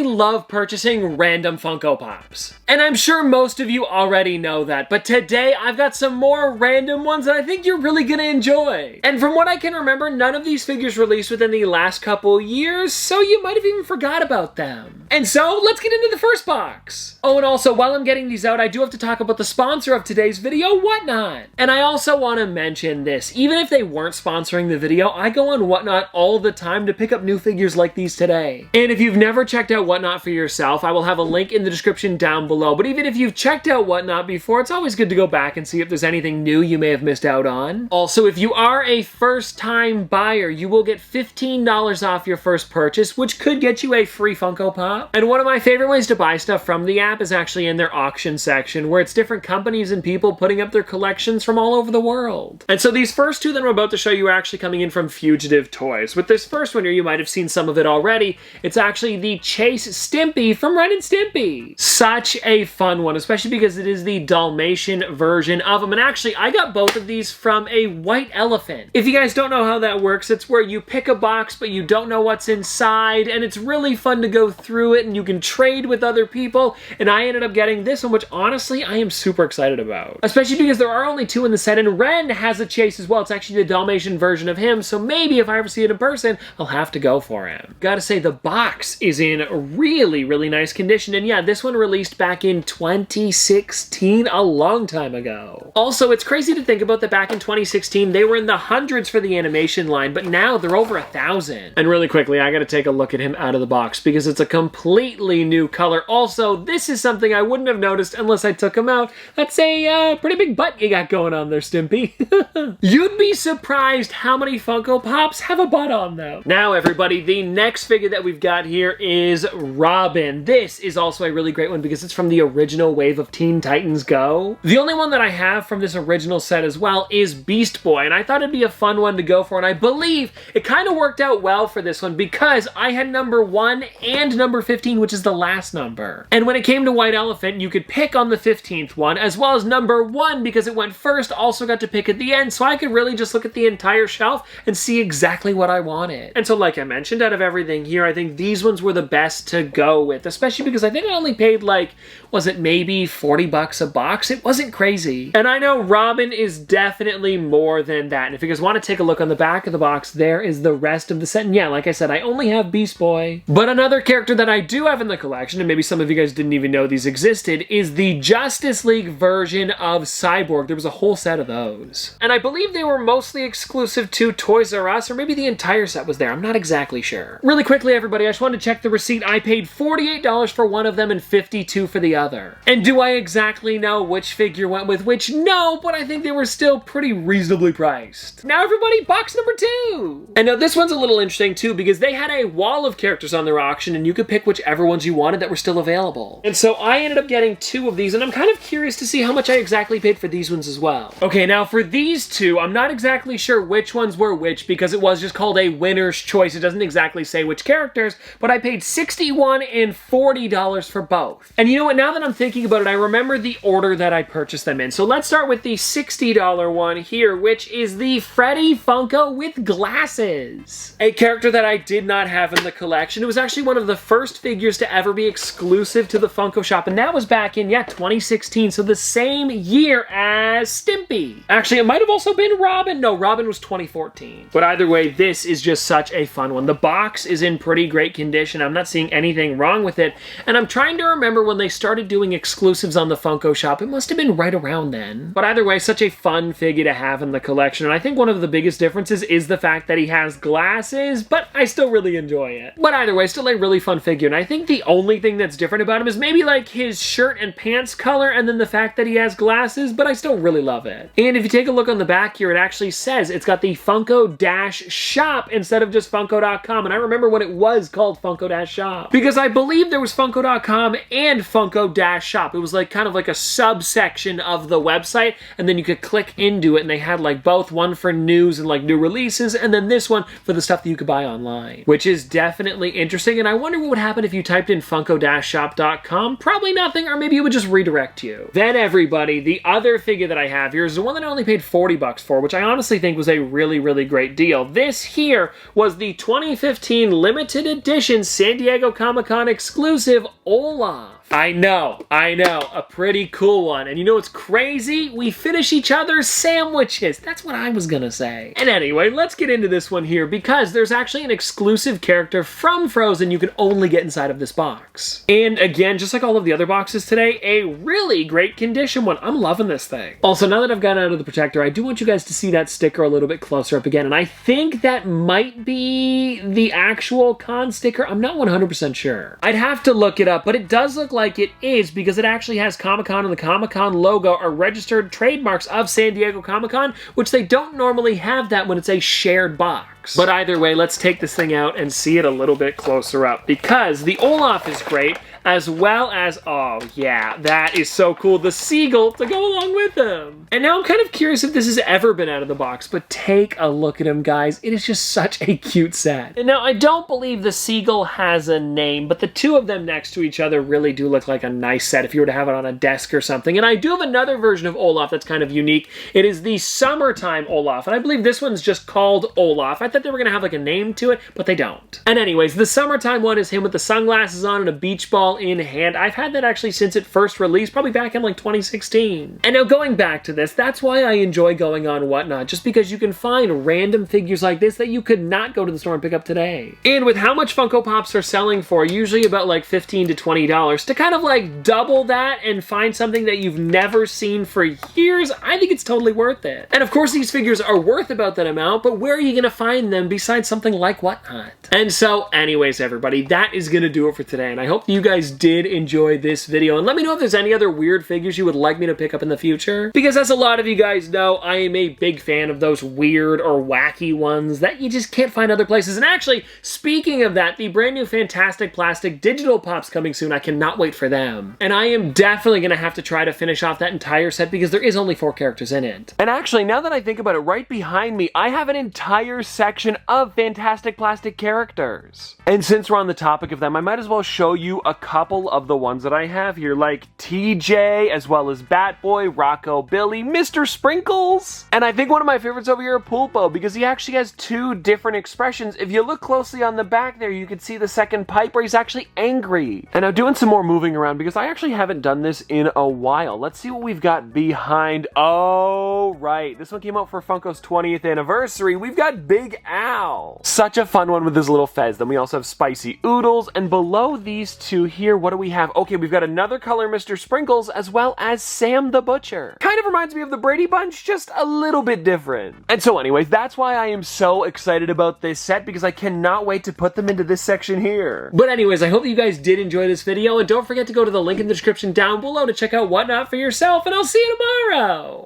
love purchasing random Funko Pops. And I'm sure most of you already know that, but today I've got some more random ones that I think you're really gonna enjoy. And from what I can remember, none of these figures released within the last couple years, so you might have even forgot about them. And so, let's get into the first box. Oh, and also, while I'm getting these out, I do have to talk about the sponsor of today's video, Whatnot. And I also want to mention this, even if they weren't sponsoring the video, I go on Whatnot all the time to pick up new figures like these today. And if you've never checked out Whatnot for yourself, I will have a link in the description down below. But even if you've checked out Whatnot before, it's always good to go back and see if there's anything new you may have missed out on. Also, if you are a first-time buyer, you will get $15 off your first purchase, which could get you a free Funko Pop. And one of my favorite ways to buy stuff from the app is actually in their auction section, where it's different companies and people putting up their collections from all over the world. And so these first two that I'm about to show you are actually coming in from Fugitive Toys. With this first one here, you might have seen some of it already. It's actually the Chase Stimpy from Ren and Stimpy. Such a fun one, especially because it is the Dalmatian version of them. And actually, I got both of these from a white elephant. If you guys don't know how that works, it's where you pick a box, but you don't know what's inside, and it's really fun to go through it, and you can trade with other people. And I ended up getting this one, which honestly, I am super excited about. Especially because there are only two in the set, and Ren has a Chase as well. It's actually the Dalmatian version of him, so maybe if I ever see it in person, I'll have to go for him. Gotta say, the box is in really, really nice condition, and yeah, this one released back in 2016, a long time ago. Also, it's crazy to think about that back in 2016, they were in the hundreds for the animation line, but now they're over 1,000. And really quickly, I gotta take a look at him out of the box because it's a completely new color. Also, this is something I wouldn't have noticed unless I took him out. That's a pretty big butt you got going on there, Stimpy. You'd be surprised how many Funko Pops have a butt on them. Now, everybody, the next figure that we've got here is Robin. This is also a really great one because it's from the original wave of Teen Titans Go. The only one that I have from this original set as well is Beast Boy, and I thought it'd be a fun one to go for, and I believe it kind of worked out well for this one because I had number 1 and number 15, which is the last number. And when it came to White Elephant, you could pick on the 15th one, as well as number 1 because it went first, also got to pick at the end, so I could really just look at the entire shelf and see exactly what I wanted. And so like I mentioned, out of everything here, I think these ones were the best to go with, especially because I think I only paid like, was it maybe 40 bucks a box? It wasn't crazy. And I know Robin is definitely more than that. And if you guys want to take a look on the back of the box, there is the rest of the set. And yeah, like I said, I only have Beast Boy. But another character that I do have in the collection, and maybe some of you guys didn't even know these existed, is the Justice League version of Cyborg. There was a whole set of those. And I believe they were mostly exclusive to Toys R Us, or maybe the entire set was there. I'm not exactly sure. Really quickly, everybody, I just wanted to check the receipt. I paid $48 for one of them and $52 for the other. And do I exactly know which figure went with which? No, but I think they were still pretty reasonably priced. Now, everybody, box number 2. And now this one's a little interesting too because they had a wall of characters on their auction and you could pick whichever ones you wanted that were still available. And so I ended up getting 2 of these, and I'm kind of curious to see how much I exactly paid for these ones as well. Okay, now for these 2, I'm not exactly sure which ones were which because it was just called a winner's choice. It doesn't exactly say which characters, but I paid $61 and $40 for both. And you know what, now that I'm thinking about it, I remember the order that I purchased them in. So let's start with the $60 one here, which is the Freddy Funko with glasses. A character that I did not have in the collection. It was actually one of the first figures to ever be exclusive to the Funko shop, and that was back in, yeah, 2016, so the same year as Stimpy. Actually, it might have also been Robin. No, Robin was 2014. But either way, this is just such a fun one. The box is in pretty great condition. I'm not seeing anything wrong with it, and I'm trying to remember when they started doing exclusives on the Funko shop. It must have been right around then. But either way, such a fun figure to have in the collection, and I think one of the biggest differences is the fact that he has glasses, but I still really enjoy it. But either way, still a really fun figure, and I think the only thing that's different about him is maybe like his shirt and pants color, and then the fact that he has glasses, but I still really love it. And if you take a look on the back here, it actually says it's got the Funko-Shop instead of just Funko.com, and I remember when it was called Funko-Shop, because I believe there was Funko.com and Funko-Shop. It was like kind of like a subsection of the website, and then you could click into it, and they had like both, one for news and like new releases, and then this one for the stuff that you could buy online, which is definitely interesting. And I wonder what would happen if you typed in Funko-Shop.com. Probably nothing, or maybe it would just redirect you. Then everybody, the other figure that I have here is the one that I only paid 40 bucks for, which I honestly think was a really, really great deal. This here was the 2015 limited edition San Diego Diego Comic-Con exclusive Olaf. I know, a pretty cool one. And you know what's crazy? We finish each other's sandwiches. That's what I was gonna say. And anyway, let's get into this one here because there's actually an exclusive character from Frozen you can only get inside of this box. And again, just like all of the other boxes today, a really great condition one. I'm loving this thing. Also, now that I've gotten out of the protector, I do want you guys to see that sticker a little bit closer up again. And I think that might be the actual con sticker. I'm not 100% sure. I'd have to look it up, but it does look like it is because it actually has Comic-Con and the Comic-Con logo are registered trademarks of San Diego Comic-Con, which they don't normally have that when it's a shared box. But either way, let's take this thing out and see it a little bit closer up because the Olaf is great, as well as, oh yeah, that is so cool, the seagull to go along with him. And now I'm kind of curious if this has ever been out of the box, but take a look at him, guys. It is just such a cute set. And now I don't believe the seagull has a name, but the two of them next to each other really do look like a nice set if you were to have it on a desk or something. And I do have another version of Olaf that's kind of unique. It is the summertime Olaf, and I believe this one's just called Olaf. I thought they were gonna have like a name to it, but they don't. And anyways, the summertime one is him with the sunglasses on and a beach ball in hand. I've had that actually since it first released, probably back in like 2016. And now going back to this, that's why I enjoy going on Whatnot, just because you can find random figures like this that you could not go to the store and pick up today. And with how much Funko Pops are selling for, usually about like $15 to $20, to kind of like double that and find something that you've never seen for years, I think it's totally worth it. And of course these figures are worth about that amount, but where are you gonna find them besides something like Whatnot? And so anyways, everybody, that is gonna do it for today, and I hope you guys did enjoy this video, and let me know if there's any other weird figures you would like me to pick up in the future, because as a lot of you guys know, I am a big fan of those weird or wacky ones that you just can't find other places. And actually, speaking of that, the brand new Fantastic Plastic Digital Pops coming soon, I cannot wait for them. And I am definitely gonna have to try to finish off that entire set because there is only 4 characters in it. And actually, now that I think about it, right behind me, I have an entire section of Fantastic Plastic characters. And since we're on the topic of them, I might as well show you a couple of the ones that I have here, like TJ, as well as Batboy, Rocco, Billy, Mr. Sprinkles, and I think one of my favorites over here, Pulpo, because he actually has 2 different expressions. If you look closely on the back there, you can see the second pipe where he's actually angry. And now doing some more moving around because I actually haven't done this in a while. Let's see what we've got behind. Oh, right. This one came out for Funko's 20th anniversary. We've got Big Al. Such a fun one with his little fez. Then we also have Spicy Oodles, and below these two here, what do we have? Okay, we've got another color Mr. Sprinkles, as well as Sam the Butcher. Kind of reminds me of the Brady Bunch, just a little bit different. And so anyways, that's why I am so excited about this set, because I cannot wait to put them into this section here. But anyways, I hope that you guys did enjoy this video, and don't forget to go to the link in the description down below to check out Whatnot for yourself, and I'll see you tomorrow!